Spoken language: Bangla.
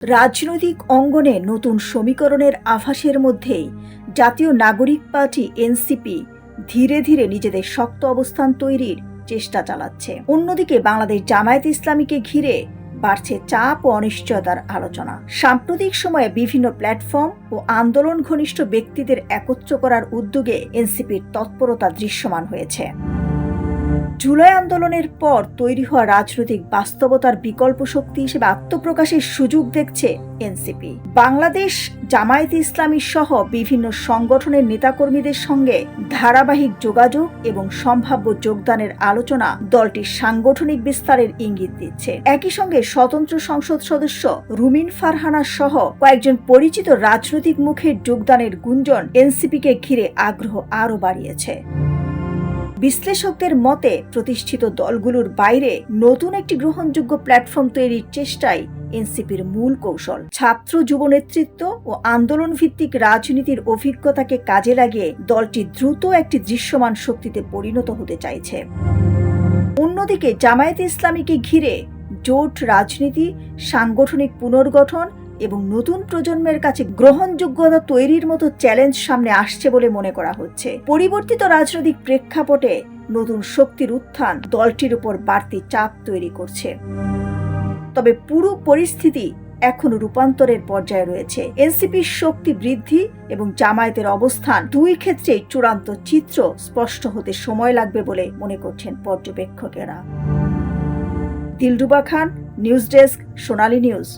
রাজনৈতিক অঙ্গনে নতুন সমীকরণের আভাসের মধ্যেই জাতীয় নাগরিক পার্টি এনসিপি ধীরে ধীরে নিজেদের শক্ত অবস্থান তৈরির চেষ্টা চালাচ্ছে। অন্যদিকে বাংলাদেশ জামায়াতে ইসলামীকে ঘিরে বাড়ছে চাপ ও অনিশ্চয়তার আলোচনা। সাম্প্রতিক সময়ে বিভিন্ন প্ল্যাটফর্ম ও আন্দোলন ঘনিষ্ঠ ব্যক্তিদের একত্র করার উদ্যোগে এনসিপির তৎপরতা দৃশ্যমান হয়েছে। জুলাই আন্দোলনের পর তৈরি হওয়া রাজনৈতিক বাস্তবতার বিকল্প শক্তি হিসেবে আত্মপ্রকাশের সুযোগ দেখছে এনসিপি। বাংলাদেশ জামায়াতে ইসলামী সহ বিভিন্ন সংগঠনের নেতাকর্মীদের সঙ্গে ধারাবাহিক যোগাযোগ এবং সম্ভাব্য যোগদানের আলোচনা দলটির সাংগঠনিক বিস্তারের ইঙ্গিত দিচ্ছে। একই সঙ্গে স্বতন্ত্র সংসদ সদস্য রুমিন ফারহানা সহ কয়েকজন পরিচিত রাজনৈতিক মুখের যোগদানের গুঞ্জন এনসিপিকে ঘিরে আগ্রহ আরও বাড়িয়েছে। বিশ্লেষকদের মতে প্রতিষ্ঠিত দলগুলোর বাইরে নতুন একটি গ্রহণযোগ্য প্ল্যাটফর্ম তৈরির চেষ্টাই এনসিপির মূল কৌশল। ছাত্র যুব নেতৃত্ব ও আন্দোলন ভিত্তিক রাজনীতির অভিজ্ঞতাকে কাজে লাগিয়ে দলটি দ্রুত একটি দৃশ্যমান শক্তিতে পরিণত হতে চাইছে। অন্যদিকে জামায়াতে ইসলামীকে ঘিরে জোট রাজনীতি, সাংগঠনিক পুনর্গঠন এবং নতুন প্রজন্মের কাছে গ্রহণযোগ্যতা তৈরির মতো চ্যালেঞ্জ সামনে আসছে বলে মনে করা হচ্ছে। পরিবর্তিত রাজনৈতিক প্রেক্ষাপটে নতুন শক্তির উত্থান দলটির উপর বাড়তি চাপ তৈরি করছে। তবে পুরো পরিস্থিতি এখনো রূপান্তরের পর্যায়ে রয়েছে। এনসিপির শক্তি বৃদ্ধি এবং জামায়াতের অবস্থান দুই ক্ষেত্রেই চূড়ান্ত চিত্র স্পষ্ট হতে সময় লাগবে বলে মনে করছেন পর্যবেক্ষকেরা। দিলরুবা খান, নিউজ ডেস্ক, সোনালী নিউজ।